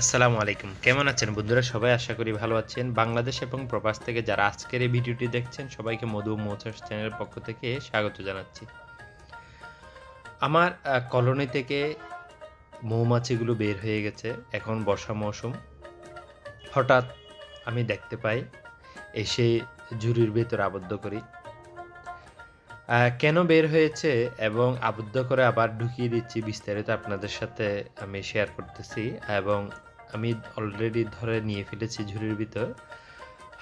আসসালামু আলাইকুম। কেমন আছেন বন্ধুরা? সবাই আশা করি ভালো আছেন। বাংলাদেশ এবং প্রবাস থেকে যারা আজকের এই ভিডিওটি দেখছেন সবাইকে মধু ও মৌচাষ চ্যানেলের পক্ষ থেকে স্বাগত জানাচ্ছি। আমার কলোনি থেকে মৌমাছিগুলো বের হয়ে গেছে। এখন বর্ষা মৌসুম। হঠাৎ আমি দেখতে পাই, এসে ঝুড়ির ভেতর আবদ্ধ করি। কেন বের হয়েছে এবং আবদ্ধ করে আবার ঢুকিয়ে দিচ্ছি বিস্তারিত আপনাদের সাথে আমি শেয়ার করতেছি এবং আমি অলরেডি ধরে নিয়ে ফেলেছি ঝুড়ির ভিতর।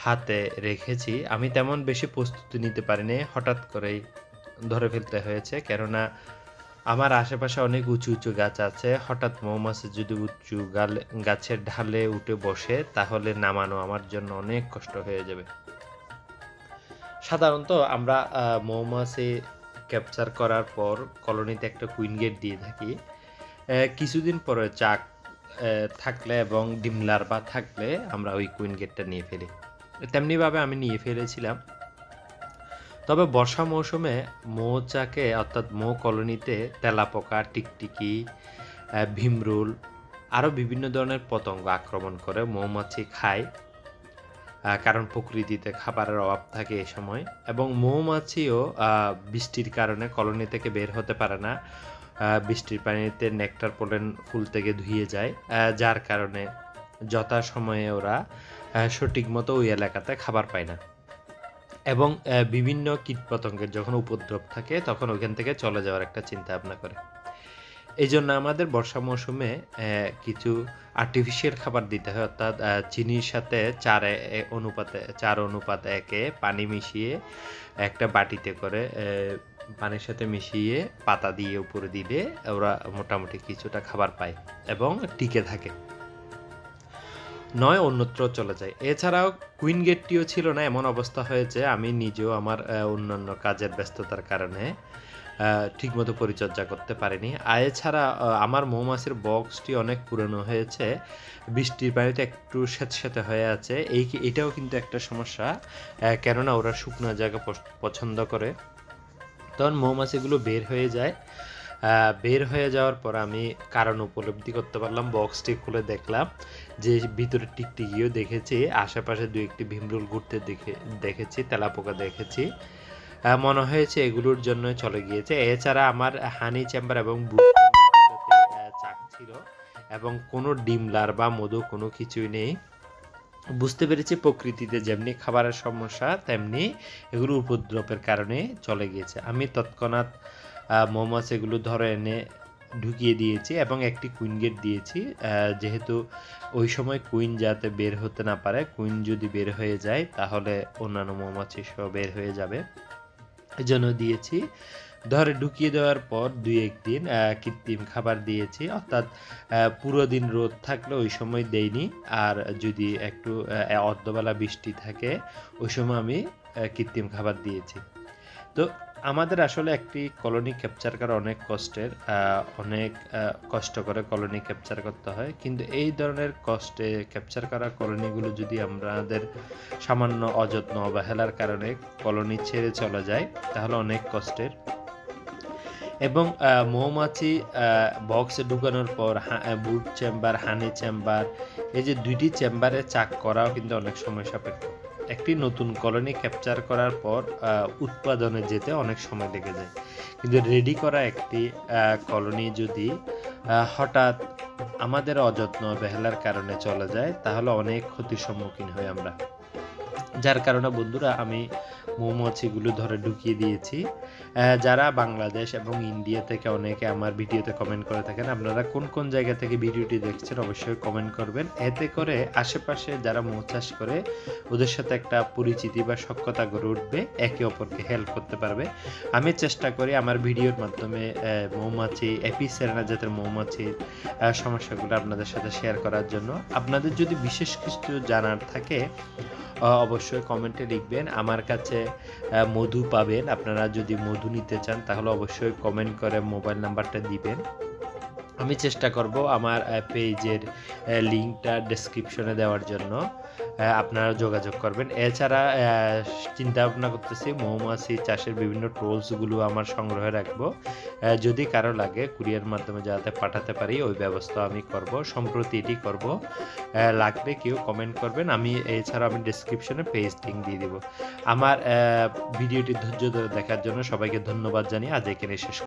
হাতে রেখেছি। আমি তেমন বেশি প্রস্তুতি নিতে পারিনি। হঠাৎ করেই ধরে ফেলতে হয়েছে। কেননা আমার আশেপাশে অনেক উঁচু, উঁচু গাছ আছে। হঠাৎ মৌমাছি যদি উঁচু গাছের ঢালে উঠে বসে তাহলে নামানো আমার জন্য অনেক কষ্ট হয়ে যাবে। সাধারণত আমরা মৌমাছি ক্যাপচার করার পর কলোনিতে একটা কুইন গেট দিয়ে থাকি। কিছুদিন পরে চাক থাকলে এবং ডিম লার্ভা থাকলে আমরা ওই কুইন গেটটা নিয়ে ফেলি। তেমনিভাবে আমি নিয়ে ফেলেছিলাম। তবে বর্ষা মৌসুমে মৌচাকে অর্থাৎ মৌ কলোনিতে তেলাপোকা, টিকটিকি, ভিমরুল আরও বিভিন্ন ধরনের পতঙ্গ আক্রমণ করে। মৌমাছি খায়, কারণ প্রকৃতিতে খাবারের অভাব থাকে এ সময় এবং মৌমাছিও বৃষ্টির কারণে কলোনি থেকে বের হতে পারে না। বৃষ্টির পানিতে নেকটার পোলেন ফুল থেকে ধুয়ে যায়, যার কারণে যথাসময়ে ওরা সঠিক মতো ওই এলাকাতে খাবার পায় না এবং বিভিন্ন কীটপতঙ্গের যখন উপদ্রব থাকে তখন ওইখান থেকে চলে যাওয়ার একটা চিন্তা ভাবনা করে। এই জন্য আমাদের বর্ষা মৌসুমে কিছু আর্টিফিশিয়াল খাবার দিতে হয়, অর্থাৎ চিনির সাথে 4:1 পানি মিশিয়ে একটা বাটিতে করে পানির সাথে মিশিয়ে পাতা দিয়ে উপরে দিলে ওরা মোটামুটি কিছুটা খাবার পায় এবং টিকে থাকে, নয় অন্যত্র চলে যায়। এছাড়াও কুইন গেটটিও ছিল না, এমন অবস্থা হয়েছে আমি নিজেও আমার অন্যান্য কাজের ব্যস্ততার কারণে ঠিকমতো পরিচর্যা করতে পারিনি। এছাড়া আমার মৌমাছির বক্সটি অনেক পুরনো হয়েছে, বৃষ্টির পানিতে একটু স্যাঁতস্যাঁতে হয়ে আছে। এটাও কিন্তু একটা সমস্যা, কেননা ওরা শুকনো জায়গা পছন্দ করে। তখন মৌমাছিগুলো বের হয়ে যায়। বের হয়ে যাওয়ার পর আমি কারণ উপলব্ধি করতে পারলাম। বক্সটি খুলে দেখলাম যে ভিতরে টিকটিকিও দেখেছি, আশেপাশে দু একটি ভিমরুল ঘুরতে দেখেছি, তেলাপোকা দেখেছি। মনে হয়েছে এগুলোর জন্য চলে গিয়েছে। এছাড়া আমার হানি চেম্বার এবং চাক ছিল এবং কোনো ডিম লার্ভা মধু কোনো কিছুই নেই। বুঝতে পেরেছি প্রকৃতিতে যেমনি খাবারের সমস্যা তেমনি এগুলো উপদ্রবের কারণে চলে গিয়েছে। আমি তৎক্ষণাৎ মৌমাছিগুলো ধরে এনে ঢুকিয়ে দিয়েছি এবং একটি কুইন গেট দিয়েছি, যেহেতু ওই সময় কুইন যাতে বের হতে না পারে। কুইন যদি বের হয়ে যায় তাহলে অন্যান্য মৌমাছি সহ বের হয়ে যাবে, এজন্য দিয়েছি। ধরে ঢুকিয়ে দেওয়ার পর 2-1 দিন কৃত্রিম খাবার দিয়েছি, অর্থাৎ পুরো দিন রোদ থাকলে ওই সময় দেইনি, আর যদি একটু অর্ধবেলা বৃষ্টি থাকে ওই সময় আমি কৃত্রিম খাবার দিয়েছি। তো আমাদের আসলে একটি কলোনি ক্যাপচার করা অনেক কষ্টের, অনেক কষ্ট করে কলোনি ক্যাপচার করতে হয়। কিন্তু এই ধরনের কষ্টে ক্যাপচার করা কলোনিগুলো যদি আমাদের সামান্য অযত্ন অবহেলার কারণে কলোনি ছেড়ে চলে যায় তাহলে অনেক কষ্টের। এবং মৌমাছি বক্সে ঢুকানোর পর বুট চেম্বার, হানি চেম্বার, এই যে 2টি চেম্বারে চাক করাও কিন্তু অনেক সময় সাপেক্ষ। একটি নতুন কলোনি ক্যাপচার করার পর উৎপাদনে যেতে অনেক সময় লেগে যায়, কিন্তু রেডি করা একটি কলোনি যদি হঠাৎ আমাদের অযত্ন অবহেলার কারণে চলে যায় তাহলে অনেক ক্ষতির সম্মুখীন হই আমরা। যার কারণে বন্ধুরা আমি মৌমাছিগুলো ধরে ঢুকিয়ে দিয়েছি। যারা বাংলাদেশ এবং ইন্ডিয়া থেকে অনেকে আমার ভিডিওতে কমেন্ট করে থাকেন, আপনারা কোন কোন জায়গা থেকে ভিডিওটি দেখছেন অবশ্যই কমেন্ট করবেন। এতে করে আশেপাশে যারা মৌ চাষ করে ওদের সাথে একটা পরিচিতি বা সখ্যতা গড়ে উঠবে, একে অপরকে হেল্প করতে পারবে। আমি চেষ্টা করি আমার ভিডিওর মাধ্যমে মৌমাছি, এপিসেরানা জাতের মৌমাছির সমস্যাগুলো আপনাদের সাথে শেয়ার করার জন্য। আপনাদের যদি বিশেষ কিছু জানার থাকে অবশ্যই কমেন্টে লিখবেন। আমার কাছে মধু পাবেন, আপনারা যদি মধু নিতে চান তাহলে অবশ্যই কমেন্ট করে মোবাইল নাম্বারটা দিবেন। আমি চেষ্টা করব আমার পেজের লিঙ্কটা ডেসক্রিপশনে দেওয়ার জন্য। আপনারা যোগাযোগ করবেন। এছাড়া চিন্তা ভাবনা করতেছি মৌমাছি চাষের বিভিন্ন টুলসগুলো আমার সংগ্রহে রাখবো। যদি কারো লাগে কুরিয়ার মাধ্যমে যাতে পাঠাতে পারি ওই ব্যবস্থা আমি করব। সম্প্রতি এটি করব। লাগলে কেউ কমেন্ট করবেন। এছাড়া আমি ডেসক্রিপশনে পেজ লিঙ্ক দিয়ে দিব। আমার ভিডিওটি ধৈর্য ধরে দেখার জন্য সবাইকে ধন্যবাদ জানিয়ে আজ এখানে শেষ